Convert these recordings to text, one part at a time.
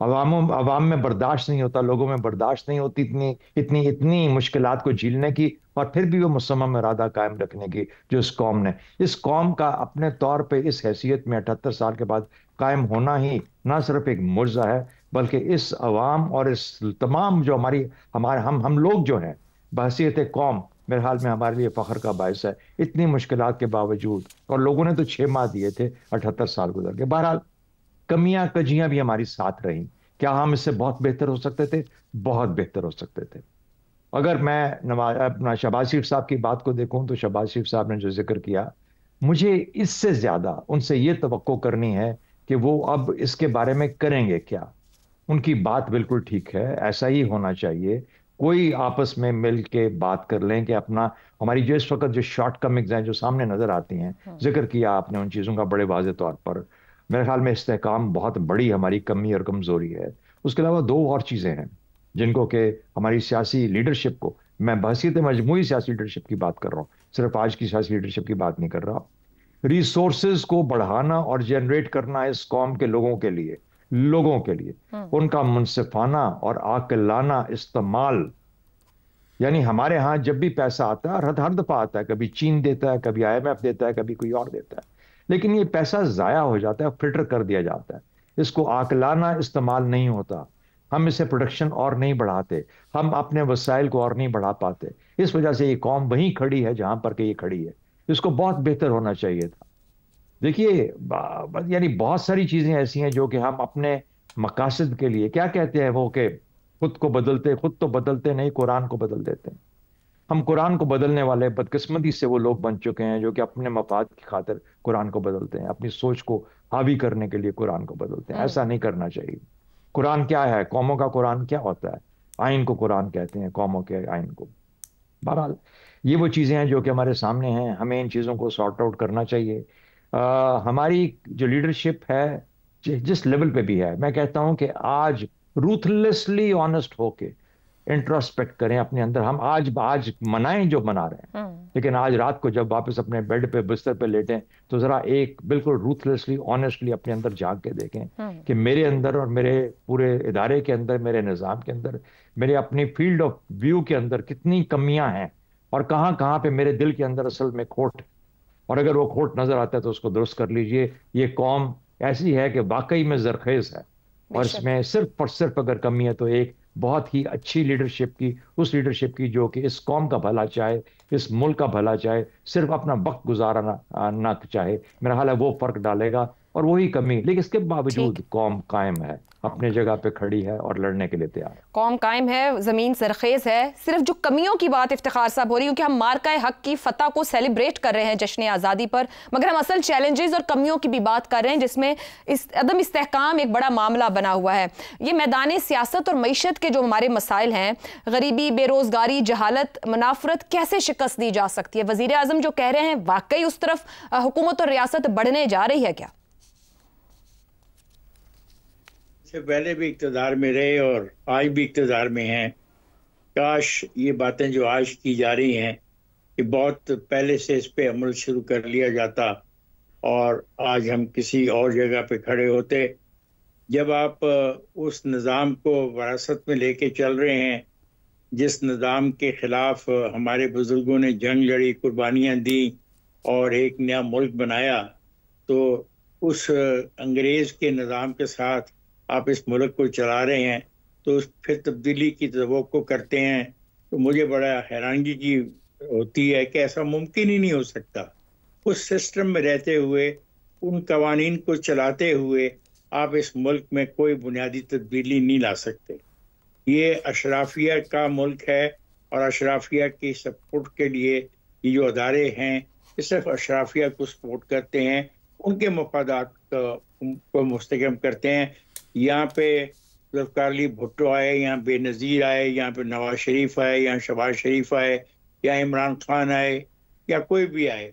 عوام میں برداشت نہیں ہوتا، لوگوں میں برداشت نہیں ہوتی اتنی مشکلات کو جھیلنے کی، اور پھر بھی وہ مصمم ارادہ قائم رکھنے کی جو اس قوم کا اپنے طور پہ اس حیثیت میں 78 سال کے بعد قائم ہونا ہی نہ صرف ایک معجزہ ہے، بلکہ اس عوام اور اس تمام جو ہم لوگ جو ہیں بحیثیت قوم، میرے حال میں ہمارے لیے فخر کا باعث ہے، اتنی مشکلات کے باوجود۔ اور لوگوں نے تو 6 ماہ دیے تھے 78 سال گزر کے۔ بہرحال کمیاں کجیاں بھی ہماری ساتھ رہیں۔ کیا ہم اس سے بہت بہتر ہو سکتے تھے؟ بہت بہتر ہو سکتے تھے۔ اگر میں اپنا شہباز شریف صاحب کی بات کو دیکھوں تو شہباز شریف صاحب نے جو ذکر کیا، مجھے اس سے زیادہ ان سے یہ توقع کرنی ہے کہ وہ اب اس کے بارے میں کریں گے کیا۔ ان کی بات بالکل ٹھیک ہے، ایسا ہی ہونا چاہیے، کوئی آپس میں مل کے بات کر لیں کہ ہماری جو اس وقت جو شارٹ کمنگز ہیں جو سامنے نظر آتی ہیں، ذکر کیا آپ نے ان چیزوں کا بڑے واضح طور پر۔ میرے خیال میں استحکام بہت بڑی ہماری کمی اور کمزوری ہے۔ اس کے علاوہ 2 اور چیزیں ہیں جن کو کہ ہماری سیاسی لیڈرشپ کو، میں بحثیت مجموعی سیاسی لیڈرشپ کی بات کر رہا ہوں، صرف آج کی سیاسی لیڈرشپ کی بات نہیں کر رہا، ریسورسز کو بڑھانا اور جنریٹ کرنا اس قوم کے لوگوں کے لیے ان کا منصفانہ اور عاقلانہ استعمال۔ یعنی ہمارے ہاں جب بھی پیسہ آتا ہے، ہر دفعہ آتا ہے، کبھی چین دیتا ہے، کبھی IMF دیتا ہے، کبھی کوئی اور دیتا ہے، لیکن یہ پیسہ ضائع ہو جاتا ہے، فلٹر کر دیا جاتا ہے، اس کو عاقلانہ استعمال نہیں ہوتا، ہم اسے پروڈکشن اور نہیں بڑھاتے، ہم اپنے وسائل کو اور نہیں بڑھا پاتے۔ اس وجہ سے یہ قوم وہیں کھڑی ہے جہاں پر کہ یہ کھڑی ہے، اس کو بہت بہتر ہونا چاہیے تھا۔ دیکھیے یعنی بہت ساری چیزیں ایسی ہیں جو کہ ہم اپنے مقاصد کے لیے، کیا کہتے ہیں وہ کہ خود تو بدلتے نہیں، قرآن کو بدل دیتے ہیں۔ ہم قرآن کو بدلنے والے بدقسمتی سے وہ لوگ بن چکے ہیں جو کہ اپنے مفاد کی خاطر قرآن کو بدلتے ہیں، اپنی سوچ کو حاوی کرنے کے لیے قرآن کو بدلتے ہیں۔ ایسا نہیں کرنا چاہیے۔ قرآن کیا ہے؟ قوموں کا قرآن کیا ہوتا ہے؟ آئین کو قرآن کہتے ہیں، قوموں کے آئین کو۔ بہرحال یہ وہ چیزیں ہیں جو کہ ہمارے سامنے ہیں، ہمیں ان چیزوں کو سارٹ آؤٹ کرنا چاہیے۔ ہماری جو لیڈرشپ ہے جس لیول پہ بھی ہے، میں کہتا ہوں کہ آج روتھلیسلی آنےسٹ ہو کے انٹراسپیکٹ کریں اپنے اندر۔ ہم آج منائیں جو منا رہے ہیں، لیکن آج رات کو جب واپس اپنے بیڈ پہ بستر پہ لیٹیں تو ذرا ایک بالکل روتھلیسلی آنےسٹلی اپنے اندر جھانک کے دیکھیں کہ میرے اندر اور میرے پورے ادارے کے اندر، میرے نظام کے اندر، میرے اپنی فیلڈ آف ویو کے اندر کتنی کمیاں ہیں، اور کہاں کہاں پہ میرے دل کے اندر اصل میں کھوٹ، اور اگر وہ کھوٹ نظر آتا ہے تو اس کو درست کر لیجئے۔ یہ قوم ایسی ہے کہ واقعی میں زرخیز ہے، اور اس میں صرف اور صرف اگر کمی ہے تو ایک بہت ہی اچھی لیڈرشپ کی، اس لیڈرشپ کی جو کہ اس قوم کا بھلا چاہے، اس ملک کا بھلا چاہے، صرف اپنا وقت گزارنا نہ چاہے۔ میرا حال ہے وہ فرق ڈالے گا، اور وہی کمی، لیکن اس کے باوجود قوم قائم ہے، اپنے جگہ پہ کھڑی ہے اور لڑنے کے لیے تیار ہے۔ قوم قائم ہے، زمین سرخیز ہے۔ صرف جو کمیوں کی بات افتخار صاحب ہو رہی ہے کہ ہم مارکہ حق کی فتح کو سیلیبریٹ کر رہے ہیں جشن آزادی پر، مگر ہم اصل چیلنجز اور کمیوں کی بھی بات کر رہے ہیں جس میں عدم استحکام ایک بڑا معاملہ بنا ہوا ہے۔ یہ میدان سیاست اور معیشت کے جو ہمارے مسائل ہیں، غریبی، بے روزگاری، جہالت، منافرت، کیسے شکست دی جا سکتی ہے؟ وزیر اعظم جو کہہ رہے ہیں واقعی اس طرف حکومت اور ریاست بڑھنے جا رہی ہے کیا؟ سے پہلے بھی اقتدار میں رہے اور آج بھی اقتدار میں ہیں۔ کاش یہ باتیں جو آج کی جا رہی ہیں کہ بہت پہلے سے اس پہ عمل شروع کر لیا جاتا اور آج ہم کسی اور جگہ پہ کھڑے ہوتے۔ جب آپ اس نظام کو وراثت میں لے کے چل رہے ہیں جس نظام کے خلاف ہمارے بزرگوں نے جنگ لڑی، قربانیاں دیں اور ایک نیا ملک بنایا، تو اس انگریز کے نظام کے ساتھ آپ اس ملک کو چلا رہے ہیں، تو پھر تبدیلی کی توقع کرتے ہیں، تو مجھے بڑا حیرانگی کی ہوتی ہے کہ ایسا ممکن ہی نہیں ہو سکتا۔ اس سسٹم میں رہتے ہوئے، ان قوانین کو چلاتے ہوئے آپ اس ملک میں کوئی بنیادی تبدیلی نہیں لا سکتے۔ یہ اشرافیہ کا ملک ہے، اور اشرافیہ کی سپورٹ کے لیے یہ جو ادارے ہیں یہ صرف اشرافیہ کو سپورٹ کرتے ہیں، ان کے مفادات کو مستحکم کرتے ہیں۔ یہاں پہ ذوالفقار علی بھٹو آئے، یہاں بے نظیر آئے، یہاں پہ نواز شریف آئے، یہاں شہباز شریف آئے، یا عمران خان آئے، یا کوئی بھی آئے،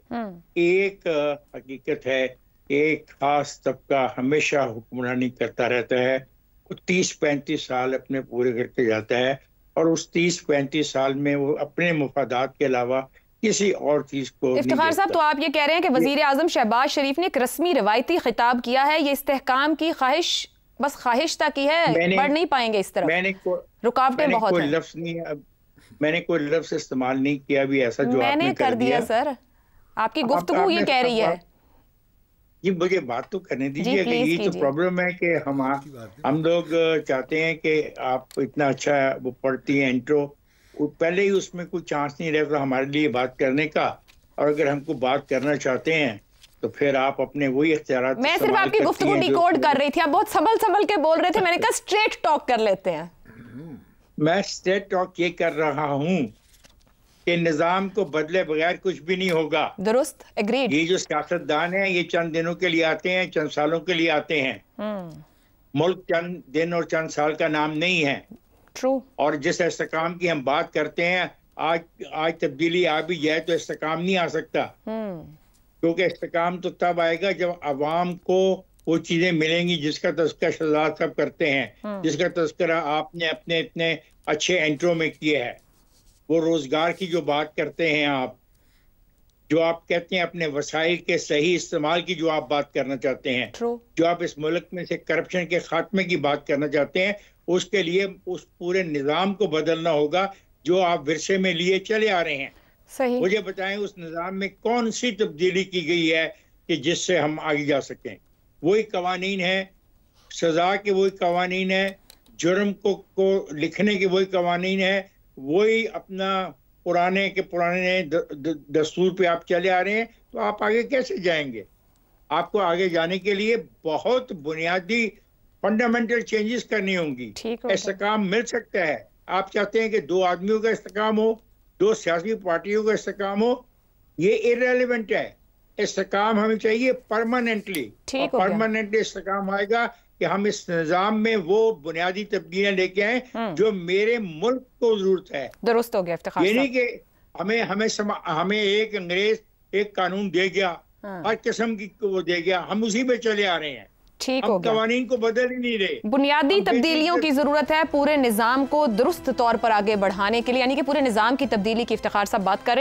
ایک حقیقت ہے، ایک خاص طبقہ ہمیشہ حکمرانی کرتا رہتا ہے، وہ 30-35 سال اپنے پورے کر کے جاتا ہے، اور اس 30-35 سال میں وہ اپنے مفادات کے علاوہ کسی اور چیز کو افتخار صاحب، تو آپ یہ کہہ رہے ہیں کہ وزیر اعظم شہباز شریف نے ایک رسمی روایتی خطاب کیا ہے، یہ استحکام کی خواہش بس خواہش تک ہی ہے، بڑھ نہیں پائیں گے اس طرف، رکاوٹیں بہت ہیں۔ میں نے کوئی لفظ استعمال نہیں کیا بھی ایسا جو میں نے کر دیا سر، آپ کی گفتگو یہ کہہ رہی ہے۔ جی مجھے بات تو کرنے دیجیے کہ یہ تو پرابلم ہے کہ ہم لوگ چاہتے ہیں کہ آپ اتنا اچھا وہ پڑھتی ہیں انٹرو، پہلے ہی اس میں کوئی چانس نہیں رہتا ہمارے لیے بات کرنے کا، اور اگر ہم کو بات کرنا چاہتے ہیں تو پھر آپ اپنے وہی اختیارات۔ میں صرف آپ کی گفتگو ڈیکوڈ کر رہی تھی، آپ بہت سنبھل کے بول رہے تھے، میں نے کہا اسٹریٹ ٹاک کر لیتے ہیں۔ میں اسٹریٹ ٹاک یہ کر رہا ہوں کہ نظام کو بدلے بغیر کچھ بھی نہیں ہوگا۔ درست، ایگریڈ۔ یہ جو سیاستدان ہیں یہ چند دنوں کے لیے آتے ہیں، چند سالوں کے لیے آتے ہیں، ملک چند دن اور چند سال کا نام نہیں ہے۔ ٹرو۔ اور جس استحکام کی ہم بات کرتے ہیں، آج تبدیلی آ بھی جائے تو استحکام نہیں آ سکتا، کیونکہ استحکام تو تب آئے گا جب عوام کو وہ چیزیں ملیں گی جس کا تذکرہ شہزاد صاحب کرتے ہیں، جس کا تذکرہ آپ نے اپنے اتنے اچھے انٹرو میں کیا ہے۔ وہ روزگار کی جو بات کرتے ہیں آپ، جو آپ کہتے ہیں اپنے وسائل کے صحیح استعمال کی جو آپ بات کرنا چاہتے ہیں، جو آپ اس ملک میں سے کرپشن کے خاتمے کی بات کرنا چاہتے ہیں، اس کے لیے اس پورے نظام کو بدلنا ہوگا جو آپ ورثے میں لیے چلے آ رہے ہیں۔ صحیح۔ مجھے بتائیں اس نظام میں کون سی تبدیلی کی گئی ہے کہ جس سے ہم آگے جا سکیں؟ وہی قوانین ہے، سزا کے وہی قوانین ہے، جرم کو لکھنے کے وہی قوانین ہے، وہی اپنا پرانے دستور پہ آپ چلے آ رہے ہیں، تو آپ آگے کیسے جائیں گے؟ آپ کو آگے جانے کے لیے بہت بنیادی فنڈامنٹل چینجز کرنی ہوں گی۔ استحکام مل سکتا ہے، آپ چاہتے ہیں کہ 2 آدمیوں کا استحکام ہو، 2 سیاسی پارٹیوں کا استحکام ہو، یہ ارریلیونٹ ہے۔ استحکام ہمیں چاہیے پرماننٹلی، پرماننٹلی استحکام آئے گا کہ ہم اس نظام میں وہ بنیادی تبدیلیاں لے کے آئیں جو میرے ملک کو ضرورت ہے۔ درست ہو گیا افتخار یہ نہیں کہ ہمیں ایک انگریز ایک قانون دے گیا، ہر قسم کی وہ دے گیا، ہم اسی میں چلے آ رہے ہیں، ہم قوانین کو بدل ہی نہیں رہے۔ بنیادی تبدیلیوں کی ضرورت ہے پورے نظام کو درست طور پر آگے بڑھانے کے لیے، یعنی کہ پورے نظام کی تبدیلی کی افتخار صاحب بات کر رہے ہیں۔